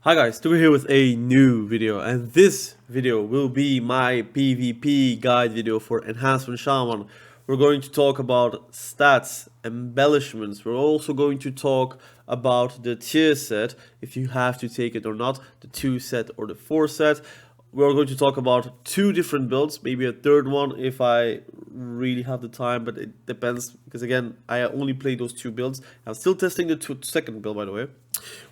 Hi guys, we're here with a new video, and this video will be my PvP guide video for Enhancement Shaman. We're going to talk about stats, embellishments. We're also going to talk about the tier set, if you have to take it or not, the 2 set or the 4 set. We're going to talk about 2 different builds, maybe a third one if I really have the time, but it depends because again, I only play those 2 builds. I'm still testing the second build, by the way.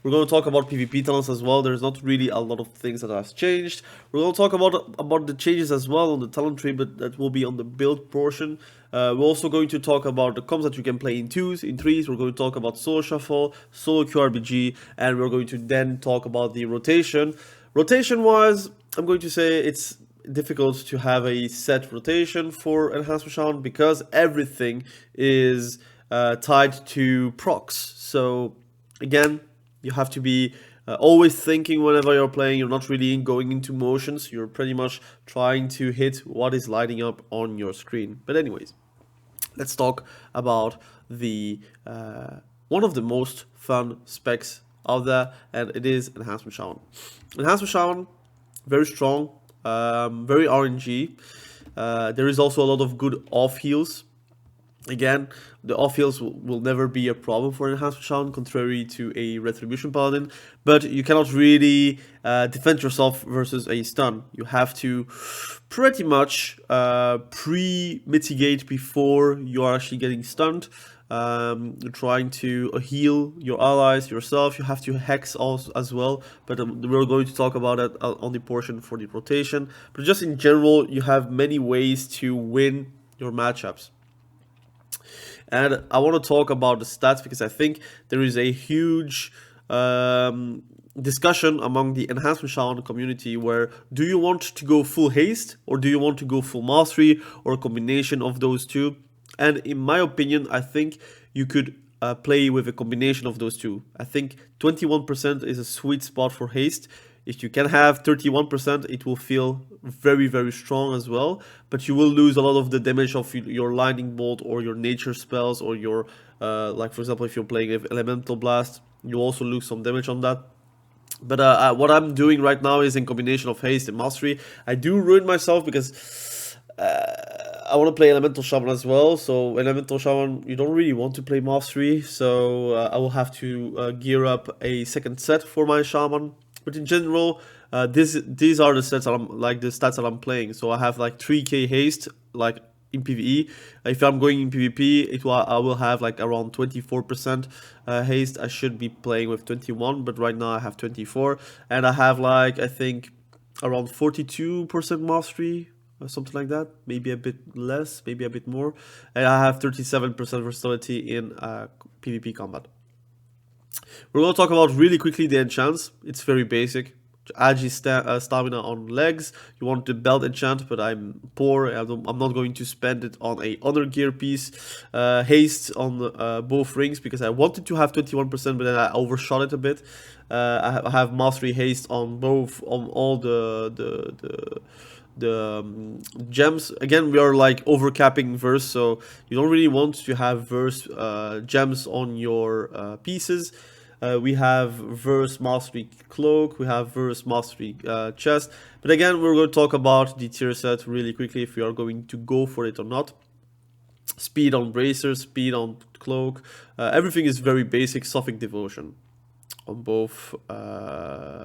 We're going to talk about PvP talents as well. There's not really a lot of things that have changed. We're going to talk about the changes as well on the talent tree, but that will be on the build portion. We're also going to talk about the comps that you can play in 2s, in 3s. We're going to talk about solo shuffle, SOLOQ RBG, and we're going to then talk about the rotation. Rotation-wise, I'm going to say it's difficult to have a set rotation for Enhancement Shaman because everything is tied to procs. So again, you have to be always thinking whenever you're playing. You're not really going into motions. You're pretty much trying to hit what is lighting up on your screen. But anyways, let's talk about the one of the most fun specs out there, and it is Enhancement Shaman. Enhancement Shaman, very strong, very RNG. There is also a lot of good off heals. Again, the off heals will never be a problem for Enhancement Shaman, contrary to a Retribution Paladin, but you cannot really defend yourself versus a stun. You have to pretty much pre-mitigate before you are actually getting stunned. You're trying to heal your allies, yourself. You have to hex also as well, but we're going to talk about it on the portion for the rotation. But just in general, you have many ways to win your matchups. And I want to talk about the stats because I think there is a huge discussion among the Enhancement Shaman community where do you want to go full haste or do you want to go full mastery or a combination of those two? And in my opinion, I think you could play with a combination of those two. I think 21% is a sweet spot for haste. If you can have 31%, it will feel very, very strong as well. But you will lose a lot of the damage of your lightning bolt or your nature spells or your, like for example, if you're playing elemental blast, you also lose some damage on that. But what I'm doing right now is in combination of haste and mastery. I do ruin myself because I want to play Elemental Shaman as well. So Elemental Shaman, you don't really want to play mastery. So I will have to gear up a second set for my Shaman. But in general, these are the stats that the stats that I'm playing. So I have like 3k haste, like in PvE. If I'm going in PvP, I will have like around 24% haste. I should be playing with 21, but right now I have 24, and I have like I think around 42% mastery. Or something like that, maybe a bit less, maybe a bit more, and I have 37% versatility in PvP combat. We're going to talk about really quickly the enchants. It's very basic. Agi stamina on legs. You want the belt enchant, but I'm poor. I'm not going to spend it on a honor gear piece. Haste on both rings because I wanted to have 21%, but then I overshot it a bit. I have mastery haste on both, on all the gems. Again, we are like overcapping verse, so you don't really want to have verse gems on your pieces. We have verse mastery cloak, we have verse mastery chest, but again we're going to talk about the tier set really quickly if we are going to go for it or not. Speed on bracers, speed on cloak, everything is very basic. Sophic devotion on both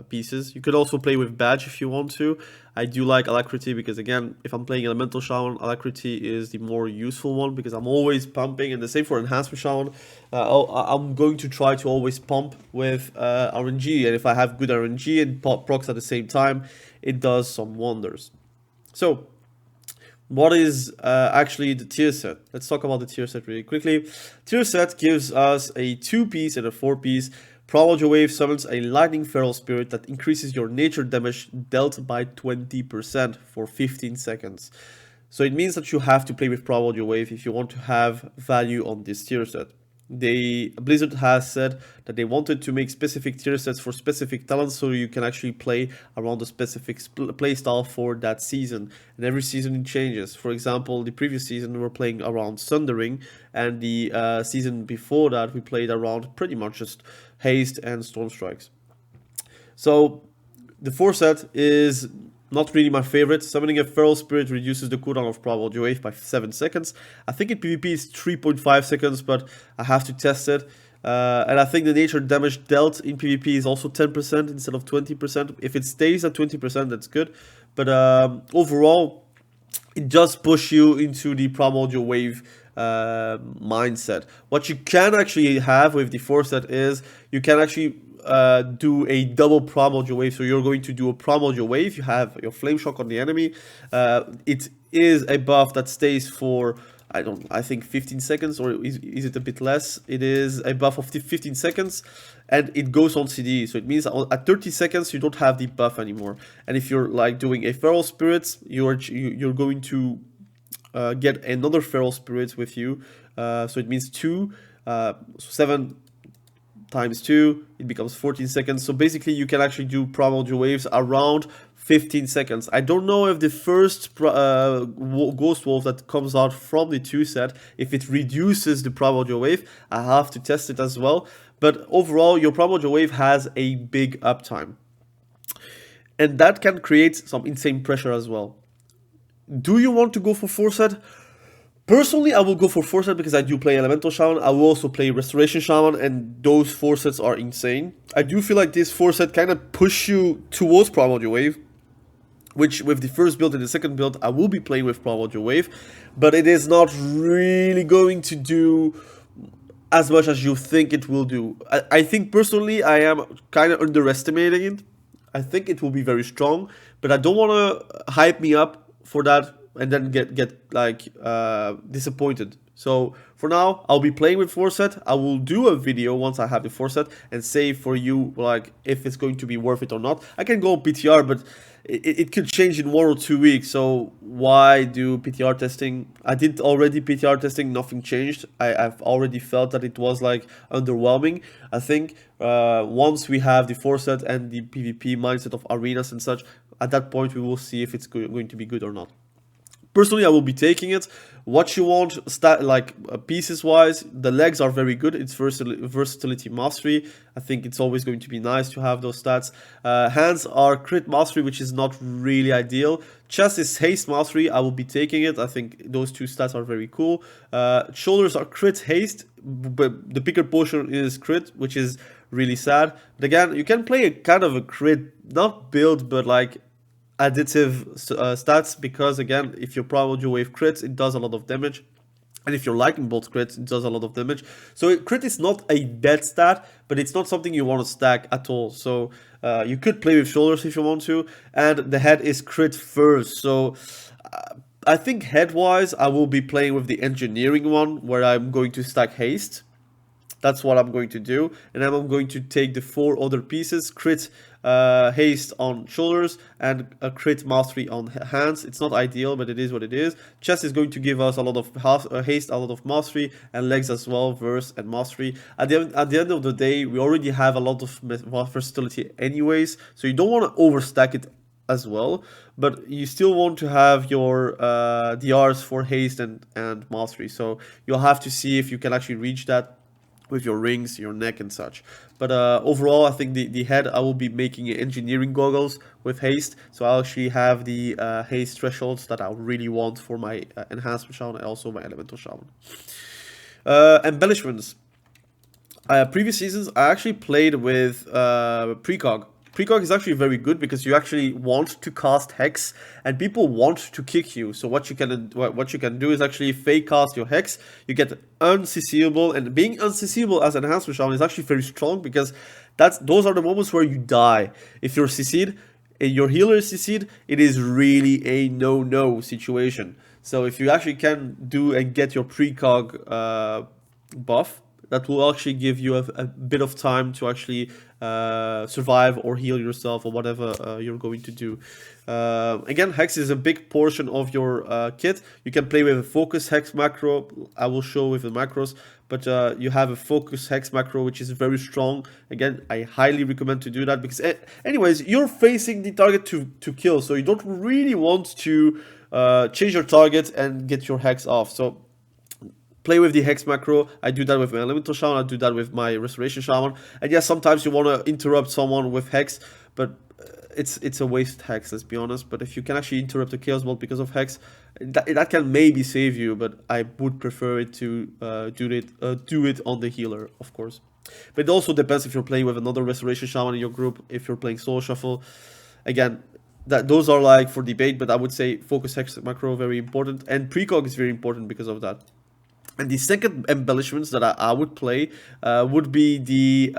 pieces. You could also play with badge if you want to. I do like alacrity because again, if I'm playing Elemental Shaman, alacrity is the more useful one because I'm always pumping, and the same for Enhancement Shaman. I'm going to try to always pump with RNG, and if I have good RNG and procs at the same time, it does some wonders. So what is actually the tier set? Let's talk about the tier set really quickly. Tier set gives us a 2-piece and a 4-piece. Primordial Wave summons a lightning feral spirit that increases your nature damage dealt by 20% for 15 seconds. So it means that you have to play with Primordial Wave if you want to have value on this tier set. Blizzard has said that they wanted to make specific tier sets for specific talents so you can actually play around a specific playstyle for that season. And every season it changes. For example, the previous season we were playing around Sundering, and the season before that we played around pretty much just haste and storm strikes. So the 4 set is not really my favorite. Summoning a Feral Spirit reduces the cooldown of Probable Wave by 7 seconds. I think in PvP is 3.5 seconds, but I have to test it. And I think the nature damage dealt in PvP is also 10% instead of 20%. If it stays at 20%, that's good. But overall, it does push you into the Primordial Wave mindset. What you can actually have with the 4 set is you can actually do a double Primordial Wave. So you're going to do a Primordial Wave. You have your Flame Shock on the enemy. It is a buff that stays for, I think 15 seconds, or is it a bit less? It is a buff of 15 seconds, and it goes on CD. So it means at 30 seconds you don't have the buff anymore. And if you're like doing a Feral Spirit, you're going to get another Feral Spirit with you. So it means 7 times 2, it becomes 14 seconds. So basically you can actually do Primordial Waves around 15 seconds. I don't know if the first Ghost Wolf that comes out from the 2 set, if it reduces the Primordial Wave. I have to test it as well. But overall, your Primordial Wave has a big uptime. And that can create some insane pressure as well. Do you want to go for 4 set? Personally, I will go for 4 set because I do play Elemental Shaman. I will also play Restoration Shaman, and those 4 sets are insane. I do feel like this 4 set kind of push you towards Primordial Wave, which with the first build and the second build, I will be playing with Primordial Wave, but it is not really going to do as much as you think it will do. I think personally, I am kind of underestimating it. I think it will be very strong, but I don't want to hype me up for that and then get like disappointed. So for now, I'll be playing with 4 set. I will do a video once I have the 4 set and say for you like if it's going to be worth it or not. I can go PTR, but it could change in 1 or 2 weeks. So why do PTR testing? I did already PTR testing, nothing changed. I've already felt that it was like underwhelming. I think once we have the 4 set and the PvP mindset of arenas and such, at that point we will see if it's going to be good or not. Personally, I will be taking it. What you want, pieces wise, the legs are very good. It's versatility mastery. I think it's always going to be nice to have those stats. Hands are crit mastery, which is not really ideal. Chest is haste mastery. I will be taking it. I think those 2 stats are very cool. Shoulders are crit haste, but the bigger portion is crit, which is really sad. But again, you can play a kind of a crit, not build, but like additive stats, because again, if you're Primordial Wave crits, it does a lot of damage, and if you're Lightning Bolt crits, it does a lot of damage. So crit is not a dead stat, but it's not something you want to stack at all. So you could play with shoulders if you want to, and the head is crit first. So I think head wise, I will be playing with the engineering one, where I'm going to stack haste. That's what I'm going to do, and then I'm going to take the 4 other pieces: crit haste on shoulders and a crit mastery on hands. It's not ideal, but it is what it is. Chest is going to give us a lot of haste, a lot of mastery, and legs as well, verse and mastery. At the end of the day, we already have a lot of versatility anyways, so you don't want to overstack it as well, but you still want to have your DRs for haste and mastery. So you'll have to see if you can actually reach that with your rings, your neck and such. But overall, I think the head, I will be making engineering goggles with haste. So I'll actually have the haste thresholds that I really want for my Enhancement Shaman and also my Elemental Shaman. Embellishments. Previous seasons, I actually played with precog. Precog is actually very good because you actually want to cast Hex and people want to kick you. So what you can do is actually fake cast your Hex. You get uncc'able, and being uncc'able as an Enhancement Shaman is actually very strong because those are the moments where you die. If you're CC'd and your healer is CC'd, it is really a no-no situation. So if you actually can do and get your precog buff, that will actually give you a bit of time to actually survive or heal yourself or whatever you're going to do. Again, Hex is a big portion of your kit. You can play with a focus Hex macro. I will show with the macros, but you have a focus Hex macro, which is very strong. Again, I highly recommend to do that because anyways, you're facing the target to kill, so you don't really want to change your target and get your Hex off. So play with the Hex macro. I do that with my Elemental Shaman, I do that with my Restoration Shaman. And yes, sometimes you want to interrupt someone with Hex, but it's a waste hex, let's be honest. But if you can actually interrupt the chaos bolt because of hex, that can maybe save you, but I would prefer it to do it on the healer, of course. But it also depends if you're playing with another restoration shaman in your group, if you're playing solo shuffle. Again, those are like for debate, but I would say focus hex macro very important, and precog is very important because of that. And the second embellishments that I would play would be the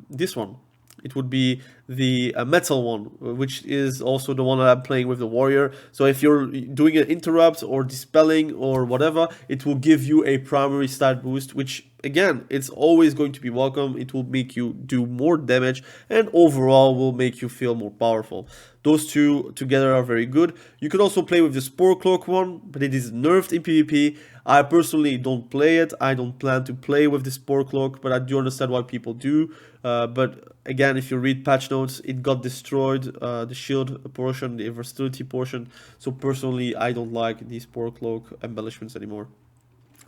this one. It would be the metal one, which is also the one that I'm playing with the warrior. So if you're doing an interrupt or dispelling or whatever, it will give you a primary stat boost, which again, it's always going to be welcome. It will make you do more damage and overall will make you feel more powerful. Those two together are very good. You could also play with the Spore Cloak one, but it is nerfed in PvP. I personally don't play it. I don't plan to play with the Spore Cloak, but I do understand why people do. But again, if you read patch notes, it got destroyed, the shield portion, the versatility portion. So personally, I don't like the Spore Cloak embellishments anymore.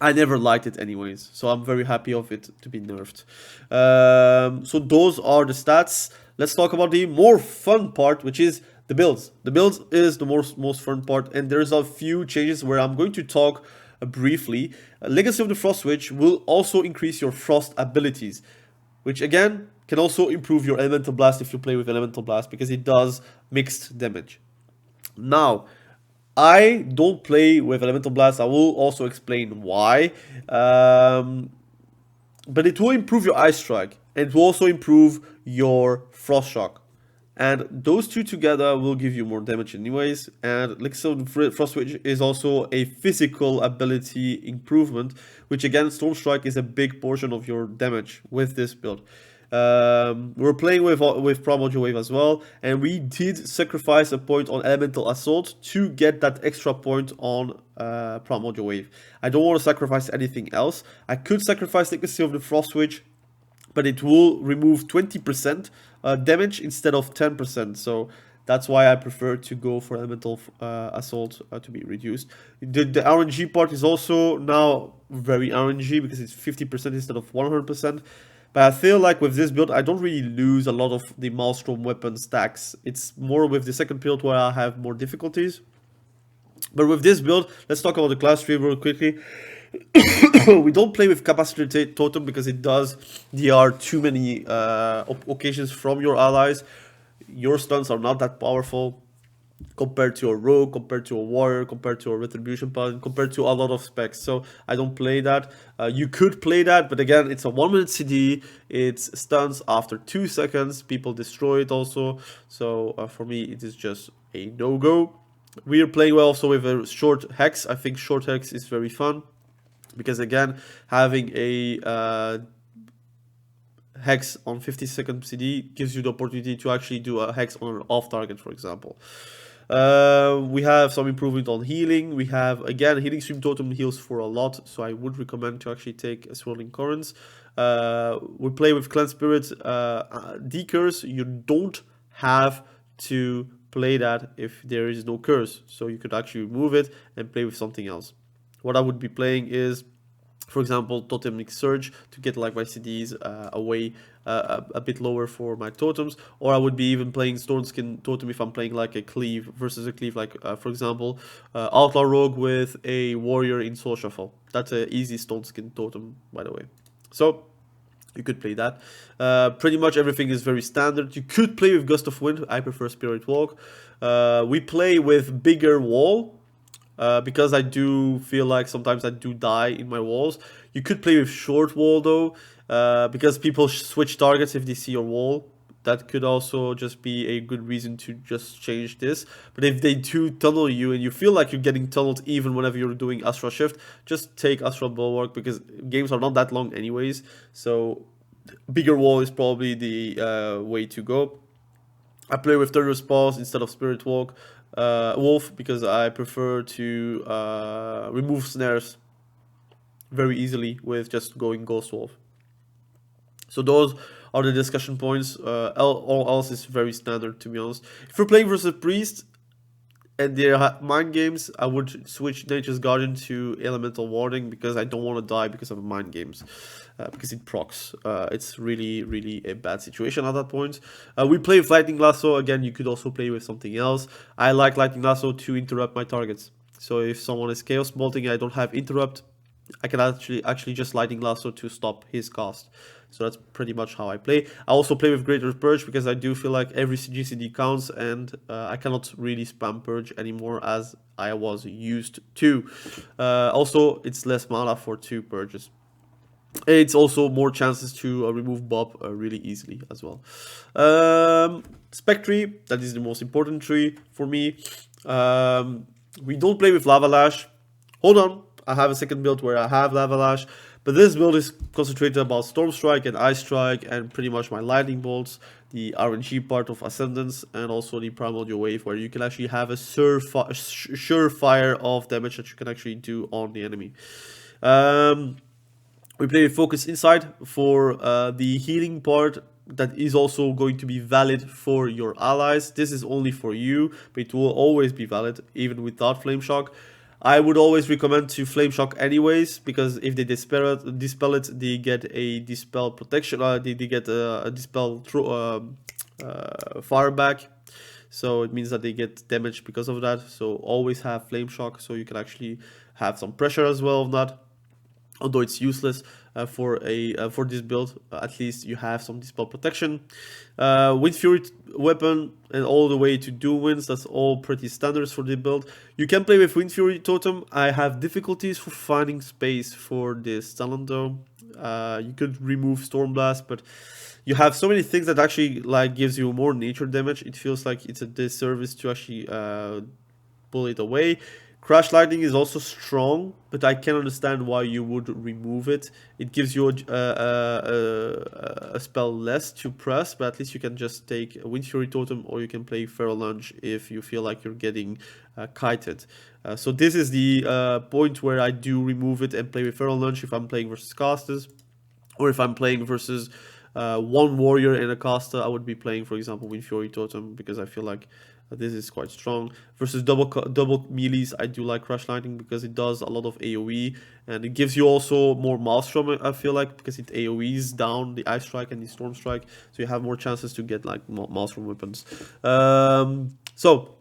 I never liked it anyways, so I'm very happy of it to be nerfed. So those are the stats. Let's talk about the more fun part, which is the builds. The builds is the most fun part, and there's a few changes where I'm going to talk briefly. Legacy of the Frost Witch will also increase your frost abilities, which again can also improve your elemental blast if you play with elemental blast, because it does mixed damage. Now, I don't play with elemental blast. I will also explain why. But it will improve your ice strike, and it will also improve your frost shock. And those two together will give you more damage anyways. And Elixir of the Frost Witch is also a physical ability improvement, which again, Storm Strike is a big portion of your damage with this build. We're playing with Primordial Wave as well, and we did sacrifice a point on Elemental Assault to get that extra point on Primordial Wave. I don't want to sacrifice anything else. I could sacrifice Legacy of the Frost Witch, but it will remove 20% damage instead of 10%, so that's why I prefer to go for Elemental Assault to be reduced. The RNG part is also now very RNG because it's 50% instead of 100%. But I feel like with this build, I don't really lose a lot of the Maelstrom weapon stacks. It's more with the second build where I have more difficulties. But with this build, let's talk about the class tree real quickly. We don't play with Capacity Totem because it does DR too many occasions from your allies. Your stuns are not that powerful compared to a rogue, compared to a warrior, compared to a retribution paladin, compared to a lot of specs. So I don't play that. You could play that, but again, it's a 1 minute CD. It's stuns after 2 seconds. People destroy it also. So for me, it is just a no-go. We are playing well also with a short hex. I think short hex is very fun because again, having a hex on 50-second CD gives you the opportunity to actually do a hex on an off target, for example. We have some improvement on healing. We have, again, Healing Stream Totem heals for a lot, so I would recommend to actually take a Swirling Currents. We play with Cleanse Spirit Decurse. You don't have to play that if there is no curse, so you could actually remove it and play with something else. What I would be playing is, for example, Totemic Surge to get like my CDs away a bit lower for my totems, or I would be even playing Stormskin Totem if I'm playing like a cleave versus a cleave, like for example, Outlaw Rogue with a warrior in Soul Shuffle. That's an easy Stormskin Totem, by the way. So you could play that. Pretty much everything is very standard. You could play with Gust of Wind. I prefer Spirit Walk. We play with bigger wall. Because I do feel like sometimes I do die in my walls. You could play with short wall though, because people switch targets if they see your wall. That could also just be a good reason to just change this. But if they do tunnel you and you feel like you're getting tunneled even whenever you're doing Astral Shift, just take Astral Bulwark because games are not that long anyways. So bigger wall is probably the way to go. I play with Thunderous Paws instead of Spirit Walk. Wolf because I prefer to remove snares very easily with just going Ghost Wolf. So those are the discussion points. All else is very standard, to be honest. If you're playing versus Priest, and their mind games, I would switch Nature's Guardian to Elemental Warding because I don't want to die because of mind games, because it procs. It's really a bad situation at that point. We play with Lightning Lasso. Again, you could also play with something else. I like Lightning Lasso to interrupt my targets. So if someone is Chaos Bolting, I don't have interrupt, I can actually just Lightning Lasso to stop his cast. So that's pretty much how I play. I also play with Greater Purge because I do feel like every GCD counts, and I cannot really spam Purge anymore as I was used to. Also, it's less mana for 2 Purges. It's also more chances to remove Bob really easily as well. Spec tree, that is the most important tree for me. We don't play with Lava Lash. Hold on, I have a second build where I have Lava Lash. But this build is concentrated about Storm Strike and Ice Strike and pretty much my Lightning Bolts, the RNG part of Ascendance, and also the Primordial Wave, where you can actually have a surefire of damage that you can actually do on the enemy. We play Focus Inside for the healing part that is also going to be valid for your allies. This is only for you, but it will always be valid, even without Flame Shock. I would always recommend to Flame Shock anyways, because if they dispel it, they get a Dispel protection, they get a Dispel fire back. So it means that they get damage because of that. So always have Flame Shock, so you can actually have some pressure as well on that. Although it's useless for this build, at least you have some Dispel protection. Wind Fury weapon and all the way to Doom Winds, that's all pretty standards for the build. You can play with Wind Fury Totem. I have difficulties for finding space for this talent though. You could remove Stormblast, but you have so many things that actually like gives you more nature damage. It feels like it's a disservice to actually pull it away. Crash Lightning is also strong, but I can understand why you would remove it. It gives you a spell less to press, but at least you can just take a Wind Fury Totem, or you can play Feral Lunge if you feel like you're getting kited. So this is the point where I do remove it and play with Feral Lunge if I'm playing versus casters, or if I'm playing versus one warrior and a caster. I would be playing, for example, Wind Fury Totem, because I feel like this is quite strong. Versus double melees, I do like Crash Lightning because it does a lot of AoE, and it gives you also more Maelstrom, I feel like, because it AoEs down the Ice Strike and the Storm Strike, so you have more chances to get like Maelstrom weapons. So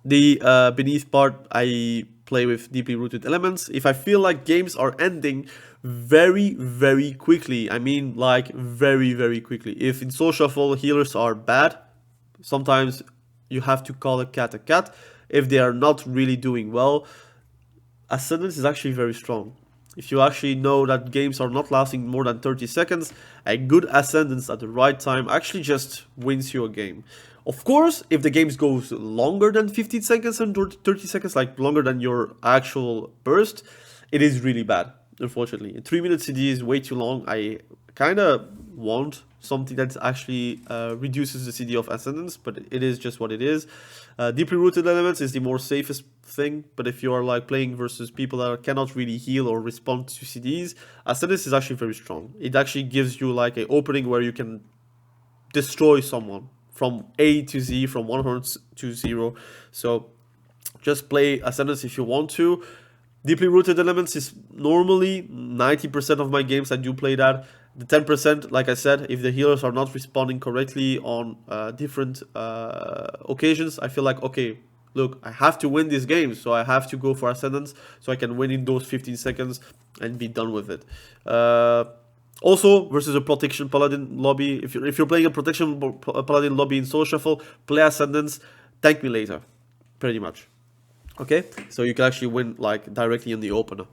the beneath part, I play with deeply rooted elements. If I feel like games are ending very quickly, I mean like very quickly. If in Soul Shuffle healers are bad, sometimes you have to call a cat. If they are not really doing well, Ascendance is actually very strong. If you actually know that games are not lasting more than 30 seconds, a good Ascendance at the right time actually just wins you a game. Of course, if the game goes longer than 15 seconds and 30 seconds, like longer than your actual burst, it is really bad, unfortunately. A 3-minute CD is way too long. I kind of want something that actually reduces the CD of Ascendance, but it is just what it is. Deeply rooted elements is the more safest thing, but if you are like playing versus people that cannot really heal or respond to CDs, Ascendance is actually very strong. It actually gives you like an opening where you can destroy someone from A to Z, from 100 to 0. So just play Ascendance if you want to. Deeply rooted elements is normally 90% of my games I do play that. The 10%, like I said, if the healers are not responding correctly on different occasions, I feel like, okay, look, I have to win this game, so I have to go for Ascendance, so I can win in those 15 seconds and be done with it. Also, versus a Protection Paladin lobby, if you're playing a Protection Paladin lobby in Soul Shuffle, play Ascendance, tank me later, pretty much. Okay, so you can actually win like directly in the opener.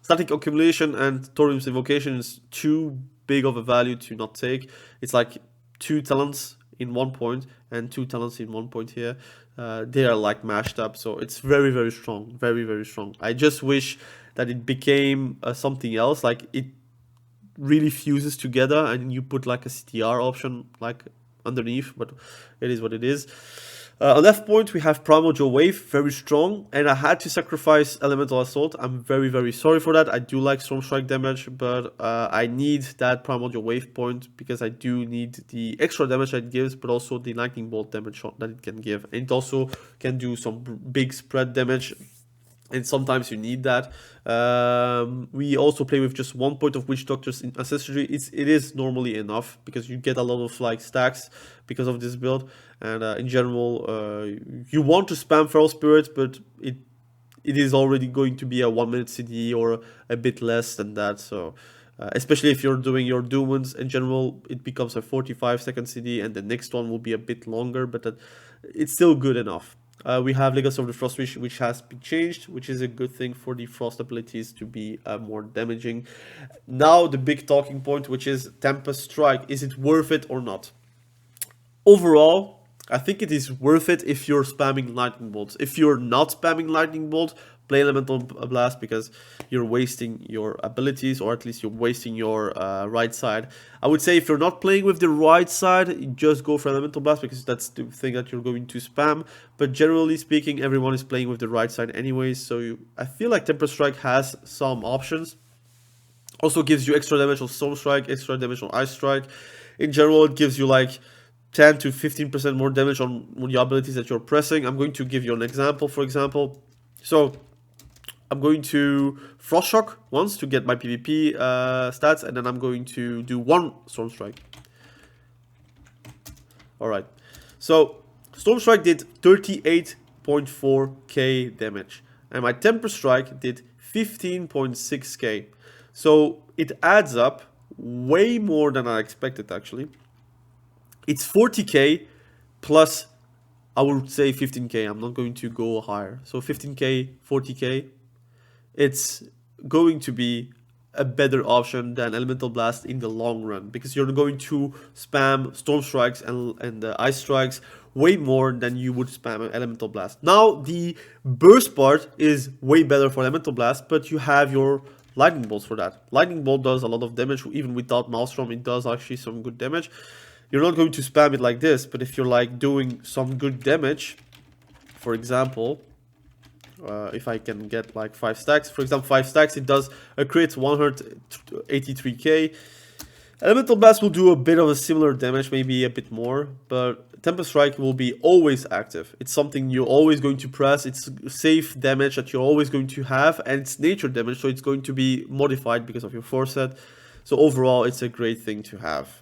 Static Accumulation and Thorium's Invocation is too big of a value to not take. It's like 2 talents in 1 point and 2 talents in 1 point here. They are like mashed up, so it's very strong, very strong. I just wish that it became something else, like it really fuses together and you put like a CTR option like underneath, but it is what it is. On left point, we have Primordial Wave, very strong, and I had to sacrifice Elemental Assault. I'm very, very sorry for that. I do like Storm Strike damage, but I need that Primordial Wave point because I do need the extra damage that it gives, but also the Lightning Bolt damage that it can give. And it also can do some big spread damage, and sometimes you need that. We also play with just 1 point of Witch Doctor's Ancestry. It is normally enough because you get a lot of like stacks because of this build. And in general, you want to spam Feral Spirit, but it is already going to be a 1 minute CD or a bit less than that. So especially if you're doing your Doomans, in general, it becomes a 45-second CD, and the next one will be a bit longer, but it's still good enough. We have Legacy of the Frost, which has been changed, which is a good thing for the Frost abilities to be more damaging. Now the big talking point, which is Tempest Strike. Is it worth it or not? Overall, I think it is worth it if you're spamming Lightning Bolts. If you're not spamming Lightning Bolt, play Elemental Blast because you're wasting your abilities, or at least you're wasting your right side. I would say if you're not playing with the right side, just go for Elemental Blast because that's the thing that you're going to spam. But generally speaking, everyone is playing with the right side anyways, so I feel like Tempest Strike has some options. Also gives you extra damage on Storm Strike, extra damage on Ice Strike. In general, it gives you like 10 to 15% more damage on your abilities that you're pressing. I'm going to give you an example, for example. So I'm going to Frost Shock once to get my PvP stats, and then I'm going to do 1 Storm Strike. Alright, so Storm Strike did 38.4k damage, and my Tempest Strike did 15.6k. So it adds up way more than I expected, actually. It's 40k plus, I would say 15k. I'm not going to go higher. So 15k, 40k. It's going to be a better option than Elemental Blast in the long run, because you're going to spam Storm Strikes and Ice Strikes way more than you would spam an Elemental Blast. Now, the burst part is way better for Elemental Blast, but you have your Lightning Bolts for that. Lightning Bolt does a lot of damage. Even without Maelstrom, it does actually some good damage. You're not going to spam it like this, but if you're like doing some good damage, for example, if I can get like 5 stacks, for example, 5 stacks, it does a crit 183k. Elemental Blast will do a bit of a similar damage, maybe a bit more, but Tempest Strike will be always active. It's something you're always going to press. It's safe damage that you're always going to have, and it's nature damage, so it's going to be modified because of your foreset. So overall, it's a great thing to have.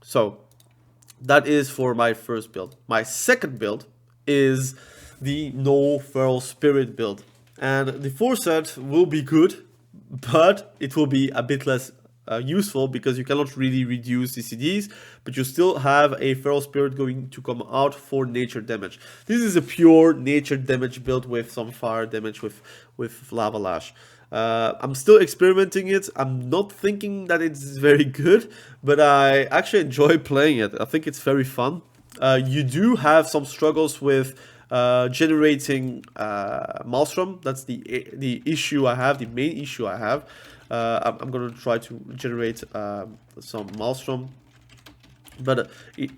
So that is for my first build. My second build is the no Feral Spirit build, and the foreset will be good, but it will be a bit less useful because you cannot really reduce the CDs, but you still have a Feral Spirit going to come out for nature damage. This is a pure nature damage build with some fire damage with Lava Lash. I'm still experimenting it. I'm not thinking that it's very good, but I actually enjoy playing it. I think it's very fun. You do have some struggles with generating Maelstrom. That's the issue I have, the main issue I have. I'm going to try to generate some Maelstrom. But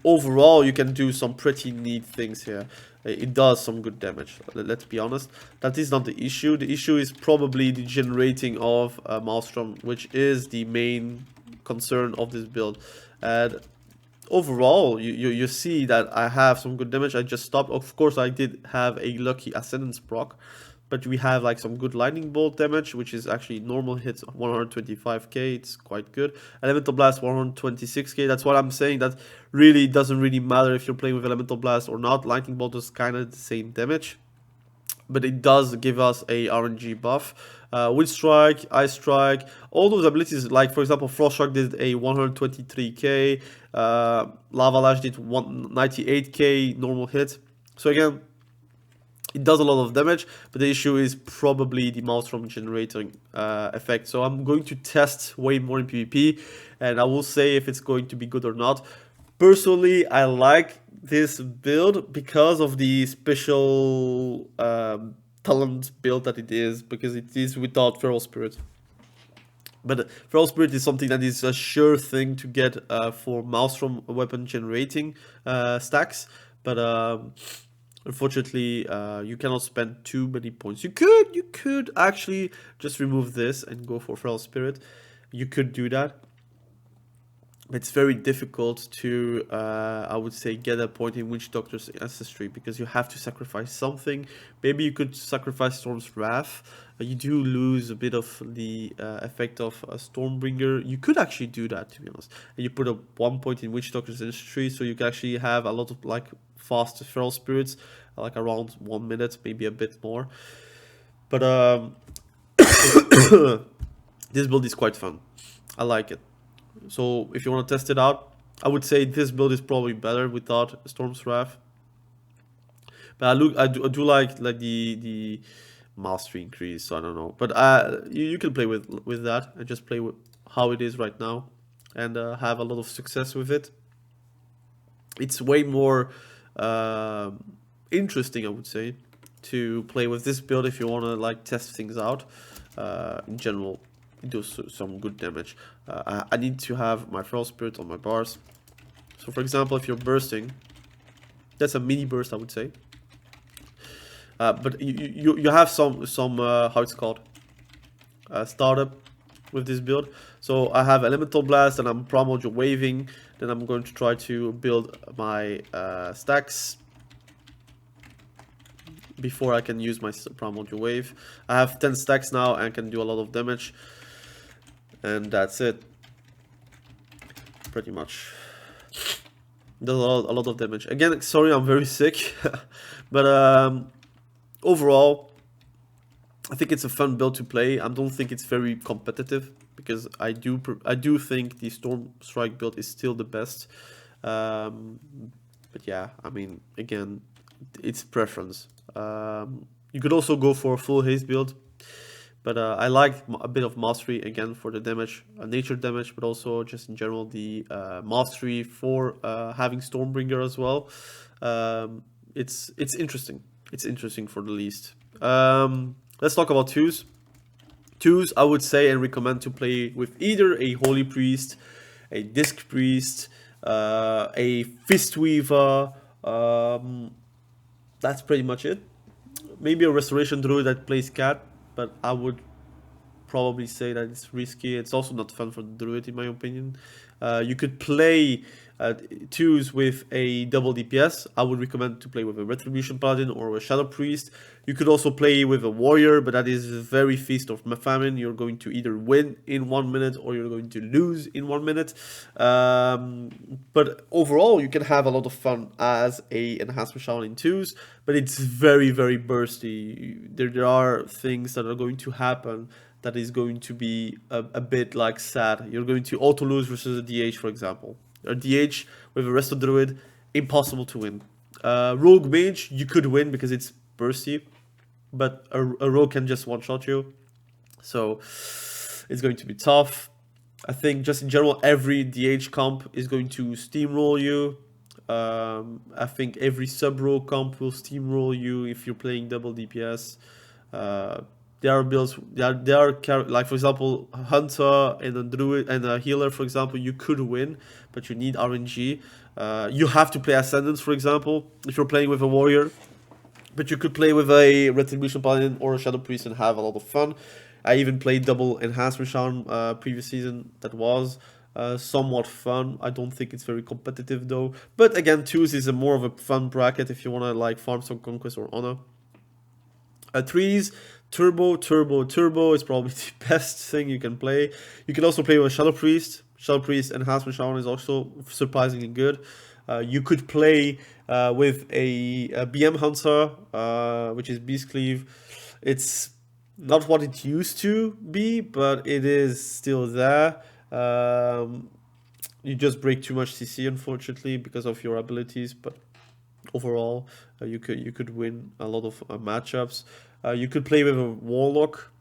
overall, you can do some pretty neat things here. It does some good damage, let's be honest. That is not the issue. The issue is probably the generating of Maelstrom, which is the main concern of this build. And overall, you see that I have some good damage. I just stopped. Of course, I did have a lucky Ascendance proc, but we have like some good Lightning Bolt damage, which is actually normal hits 125k. It's quite good. Elemental Blast 126k. That's what I'm saying. That really doesn't really matter if you're playing with Elemental Blast or not. Lightning Bolt is kind of the same damage, but it does give us a RNG buff. Wind Strike, Ice Strike, all those abilities, like for example, Frost Shock did a 123k, Lava Lash did 198k normal hit. So again, it does a lot of damage, but the issue is probably the Maelstrom generating effect. So I'm going to test way more in PvP, and I will say if it's going to be good or not. Personally, I like this build because of the special talent build that it is, because it is without Feral Spirit. But Feral Spirit is something that is a sure thing to get for Maelstrom weapon generating stacks. But Unfortunately, you cannot spend too many points. You could actually just remove this and go for Feral Spirit. You could do that. It's very difficult to, I would say, get a point in Witch Doctor's Ancestry, because you have to sacrifice something. Maybe you could sacrifice Storm's Wrath. You do lose a bit of the effect of a Stormbringer. You could actually do that, to be honest. And you put a 1 point in Witch Doctor's Ancestry, so you can actually have a lot of like fast Feral Spirits, like around 1 minute, maybe a bit more. But this build is quite fun. I like it. So if you want to test it out, I would say this build is probably better without Storm's Wrath. But I do like the mastery increase. So I don't know, but you can play with that and just play with how it is right now, and have a lot of success with it. It's way more interesting, I would say, to play with this build if you want to like test things out. In general, it does some good damage. I need to have my Feral Spirit on my bars. So for example, if you're bursting, that's a mini burst, I would say. But you have some how it's called, startup with this build. So I have Elemental Blast and I'm Primordial Waving. Then I'm going to try to build my stacks before I can use my Primordial Wave. I have 10 stacks now and can do a lot of damage. And that's it. Pretty much. Does a lot of damage. Again, sorry, I'm very sick. But overall, I think it's a fun build to play. I don't think it's very competitive, because I do think the Storm Strike build is still the best. But yeah, I mean, again, it's preference. You could also go for a full haste build, but I like a bit of mastery again for the damage, nature damage, but also just in general the mastery for having Stormbringer as well. It's interesting. It's interesting for the least. Let's talk about twos. Twos, I would say and recommend to play with either a Holy Priest, a Disc Priest, a Fistweaver. That's pretty much it. Maybe a Restoration Druid that plays Cat, but I would probably say that it's risky. It's also not fun for the Druid, in my opinion. You could play twos with a double DPS. I would recommend to play with a Retribution Paladin or a Shadow Priest. You could also play with a Warrior, but that is very Feast of Famine. You're going to either win in 1 minute or you're going to lose in 1 minute. But overall, you can have a lot of fun as a Enhancement Shaman in twos, but it's very, very bursty. There are things that are going to happen that is going to be a bit like sad. You're going to auto lose versus a DH, for example. A DH with a Resto Druid, impossible to win. Rogue Mage, you could win because it's bursty, but a rogue can just one-shot you. So it's going to be tough. I think just in general, every DH comp is going to steamroll you. I think every sub-rogue comp will steamroll you if you're playing double DPS. There are builds, there are like for example Hunter and a Druid and a Healer, for example, you could win, but you need RNG. You have to play Ascendance, for example, if you're playing with a Warrior, but you could play with a Retribution Paladin or a Shadow Priest and have a lot of fun. I even played double Enhancement Shaman previous season. That was somewhat fun. I don't think it's very competitive though, but again, twos is a more of a fun bracket if you want to like farm some Conquest or Honor. Threes, Turbo is probably the best thing you can play. You can also play with Shadow Priest. Shadow Priest Enhancement Shaman is also surprisingly good. You could play with a BM Hunter, which is Beast Cleave. It's not what it used to be, but it is still there. You just break too much CC, unfortunately, because of your abilities, but overall you could win a lot of matchups. You could play with a Warlock,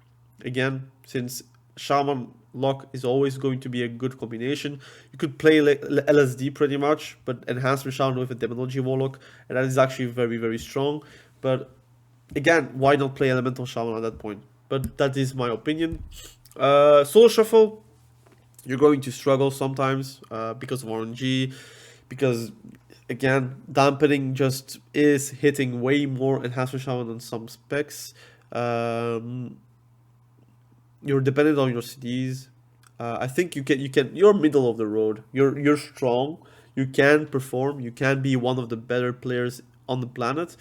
again, since Shaman Lock is always going to be a good combination. You could play LSD pretty much, but Enhancement Shaman with a Demonology Warlock, and that is actually very, very strong. But again, why not play Elemental Shaman at that point? But that is my opinion. Solo Shuffle, you're going to struggle sometimes because of RNG, because again, dampening just is hitting way more Enhancement Shaman than some specs. You're dependent on your CDs. I think you're middle of the road. You're strong. You can perform. You can be one of the better players on the planet,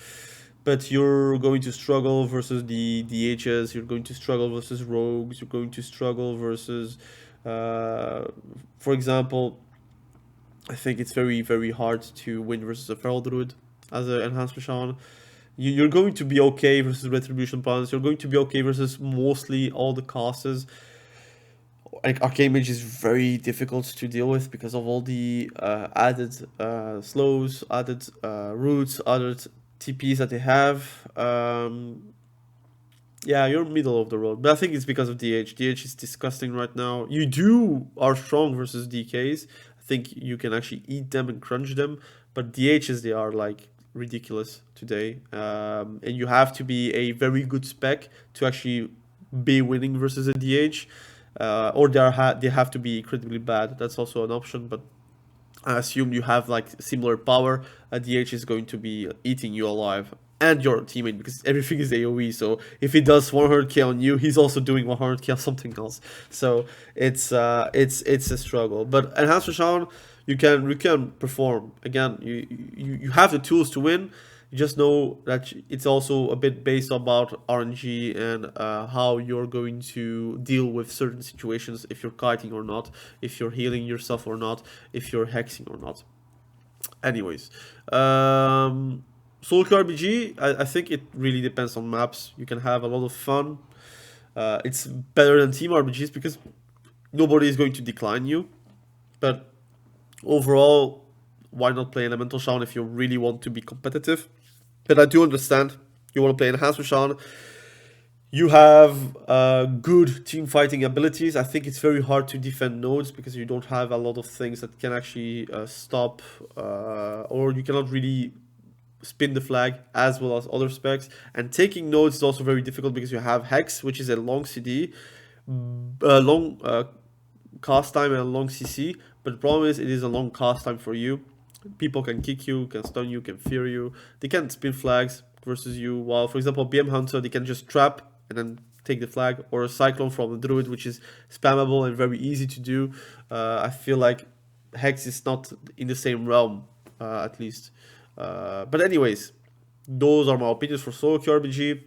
but you're going to struggle versus the DHs. You're going to struggle versus rogues. You're going to struggle versus, for example, I think it's very hard to win versus a feral druid as an enhancement shaman. You're going to be okay versus retribution plans. You're going to be okay versus mostly all the classes. Like arcane mage is very difficult to deal with because of all the added slows, added roots, added TPs that they have. Yeah, you're middle of the road, but I think it's because of DH. DH is disgusting right now. You are strong versus DKs. I think you can actually eat them and crunch them, but DHs, they are like ridiculous today. And you have to be a very good spec to actually be winning versus a DH. Or they have to be incredibly bad. That's also an option, but I assume you have like similar power. A DH is going to be eating you alive and your teammate because everything is AoE. So if he does 100k on you, he's also doing 100k on something else. So it's a struggle. But Enhancement Shaman, you can perform. Again, you have the tools to win. You just know that it's also a bit based about RNG and how you're going to deal with certain situations, if you're kiting or not, if you're healing yourself or not, if you're hexing or not. Anyways, SOLOQ RBG, I think it really depends on maps. You can have a lot of fun. It's better than team RBGs because nobody is going to decline you. But overall, why not play Elemental Shaman if you really want to be competitive? But I do understand you want to play Enhancement Shaman. You have good team fighting abilities. I think it's very hard to defend nodes because you don't have a lot of things that can actually stop, or you cannot really spin the flag as well as other specs. And taking nodes is also very difficult because you have Hex, which is a long CD, long cast time and a long CC. But the problem is it is a long cast time for you. People can kick you, can stun you, can fear you. They can spin flags versus you. While, for example, BM Hunter, they can just trap and then take the flag. Or a Cyclone from the Druid, which is spammable and very easy to do. I feel like Hex is not in the same realm, at least. But anyways, those are my opinions for SOLOQ RBG.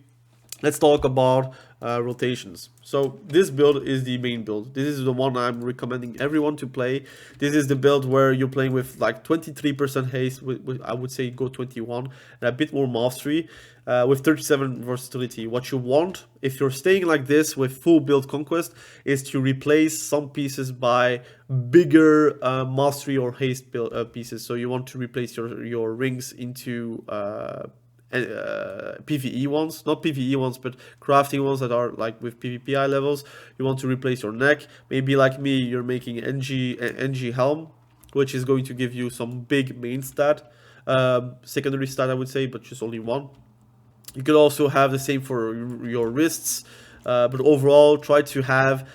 Let's talk about rotations. So this build is the main build. This is the one I'm recommending everyone to play. This is the build where you're playing with like 23% haste, I would say go 21, and a bit more mastery, with 37 versatility. What you want, if you're staying like this with full build conquest, is to replace some pieces by bigger mastery or haste build, pieces. So you want to replace your rings into PvE ones, not PvE ones, but crafting ones that are like with PvPI levels. You want to replace your neck. Maybe like me, you're making NG helm, which is going to give you some big main stat, secondary stat I would say, but just only one. You could also have the same for your wrists, but overall try to have,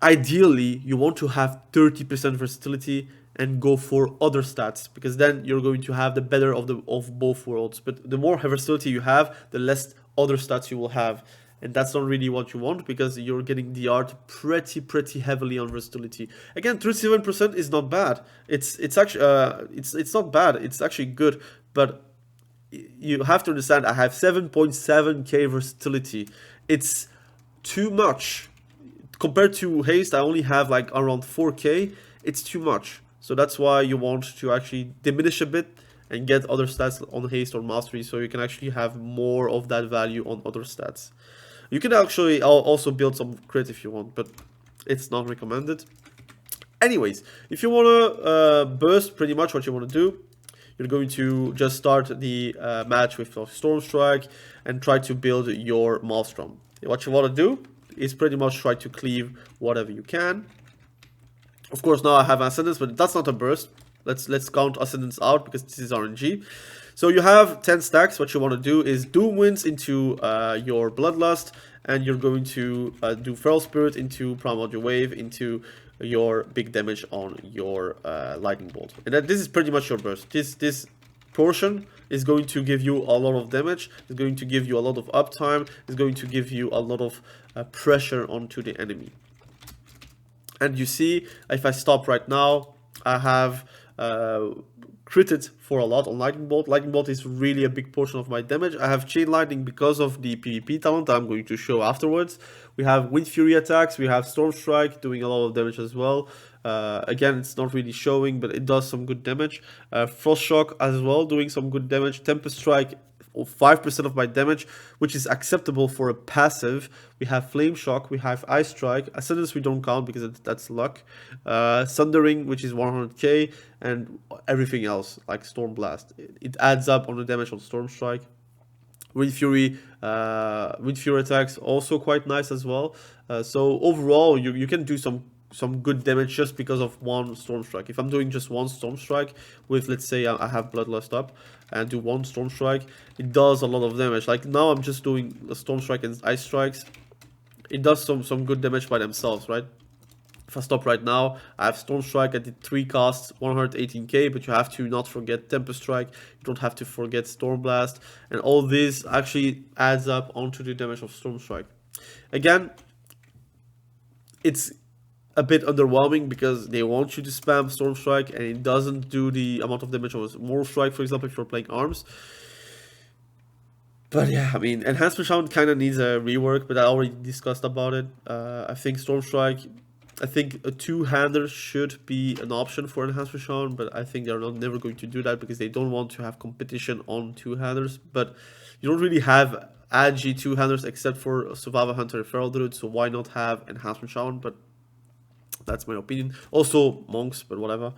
ideally you want to have 30% versatility and go for other stats, because then you're going to have the better of both worlds. But the more versatility you have, the less other stats you will have, and that's not really what you want because you're getting the art pretty heavily on versatility. Again, 37% is not bad. It's actually it's not bad. It's actually good, but you have to understand I have 7.7k versatility. It's too much compared to haste. I only have like around 4k. It's too much. So that's why you want to actually diminish a bit and get other stats on haste or mastery, so you can actually have more of that value on other stats. You can actually also build some crit if you want, but it's not recommended. Anyways, if you want to burst, pretty much what you want to do, you're going to just start the match with Storm Strike and try to build your Maelstrom. What you want to do is pretty much try to cleave whatever you can. Of course, now I have Ascendance, but that's not a burst. Let's count Ascendance out because this is RNG. So you have 10 stacks. What you want to do is Doom Winds into your Bloodlust, and you're going to do Feral Spirit into Primordial Wave, into your big damage on your lightning bolt. And this is pretty much your burst. This portion is going to give you a lot of damage, it's going to give you a lot of uptime, it's going to give you a lot of pressure onto the enemy. And you see, if I stop right now, I have critted for a lot on lightning bolt. Lightning bolt is really a big portion of my damage. I have chain lightning because of the PvP talent that I'm going to show afterwards. We have wind fury attacks, we have storm strike doing a lot of damage as well. Again, it's not really showing, but it does some good damage. Frost shock as well, doing some good damage. Tempest strike, 5% of my damage, which is acceptable for a passive. We have flame shock, we have ice strike. Ascendance we don't count because that's luck. Sundering, which is 100k, and everything else like storm blast. It adds up on the damage on storm strike. Wind fury attacks also quite nice as well. So overall, you can do some good damage just because of one storm strike. If I'm doing just one storm strike with, let's say I have bloodlust up and do one storm strike, it does a lot of damage. Like now I'm just doing a storm strike and ice strikes. It does some good damage by themselves, right? If I stop right now, I have storm strike, I did 3 casts, 118k, but you have to not forget Tempest strike, you don't have to forget storm blast, and all this actually adds up onto the damage of storm strike. Again, it's a bit underwhelming because they want you to spam storm strike and it doesn't do the amount of damage of more strike, for example, if you're playing arms. But yeah, I mean, Enhancement Shaman kind of needs a rework, but I already discussed about it. I think storm strike, I think a two-hander should be an option for Enhancement Shaman, but I think they're never going to do that because they don't want to have competition on two-handers. But you don't really have agi two-handers except for Survivor Hunter and Feral Druid, so why not have Enhancement Shaman? But that's my opinion. Also monks, but whatever.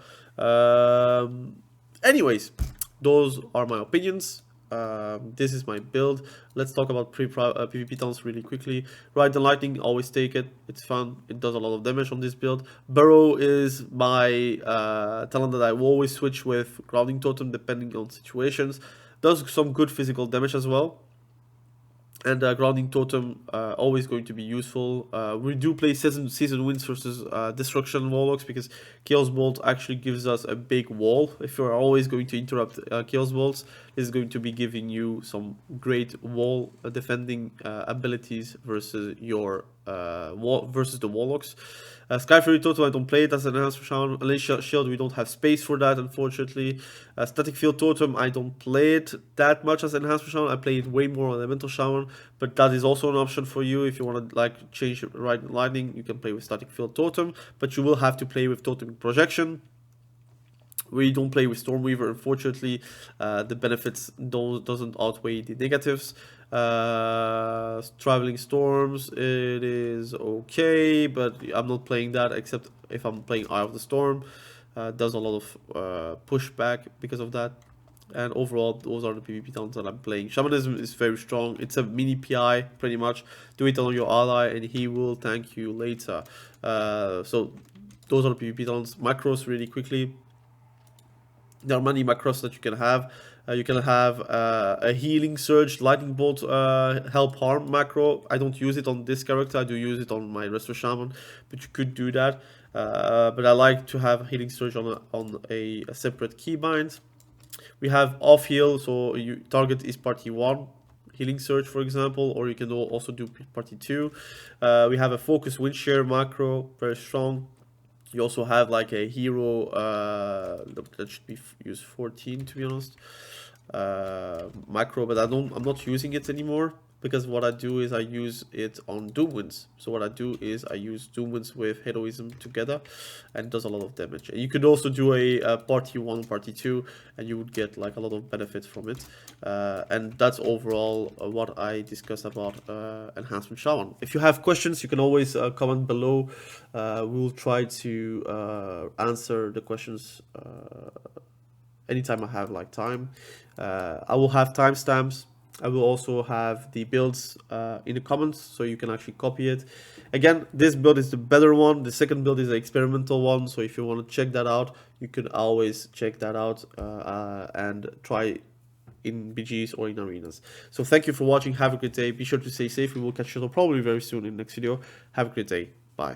Anyways, those are my opinions. This is my build. Let's talk about PvP talents really quickly. Ride the lightning, always take it. It's fun. It does a lot of damage on this build. Burrow is my talent that I will always switch with grounding totem depending on situations. Does some good physical damage as well. And grounding totem always going to be useful. We do play season winds versus destruction warlocks because chaos bolt actually gives us a big wall. If you're always going to interrupt chaos bolts, this is going to be giving you some great wall defending abilities versus your versus the warlocks. Sky Fury Totem, I don't play it as an Enhancement Shaman. Alicia Shield, we don't have space for that, unfortunately. Static Field Totem, I don't play it that much as an Enhancement Shaman. I play it way more on Elemental Shaman, but that is also an option for you. If you want to like change lightning, you can play with Static Field Totem, but you will have to play with Totem Projection. We don't play with Stormweaver, unfortunately. The benefits doesn't outweigh the negatives. Traveling Storms, it is okay, but I'm not playing that except if I'm playing Eye of the Storm. Does a lot of pushback because of that. And overall, those are the PvP talents that I'm playing. Shamanism is very strong. It's a mini PI, pretty much. Do it on your ally and he will thank you later. So those are the PvP talents. Macros really quickly. There are many macros that you can have. You can have a healing surge, lightning bolt, help harm macro. I don't use it on this character. I do use it on my resto shaman, but you could do that. But I like to have healing surge on a separate keybind. We have off heal, so you target is party 1. Healing surge, for example, or you can also do party 2. We have a focus wind share macro, very strong. You also have like a hero that should be use 14 to be honest, macro, but I'm not using it anymore because what I do is I use it on Doomwinds. So what I do is I use Doomwinds with heroism together and it does a lot of damage. And you could also do a party 1, party 2 and you would get like a lot of benefits from it. And that's overall what I discussed about Enhancement Shaman. If you have questions, you can always comment below. We'll try to answer the questions anytime I have like time. I will have timestamps. I will also have the builds in the comments so you can actually copy it. Again, this build is the better one. The second build is the experimental one. So if you want to check that out, you can always check that out and try in BGs or in arenas. So thank you for watching. Have a good day. Be sure to stay safe. We will catch you probably very soon in the next video. Have a great day. Bye.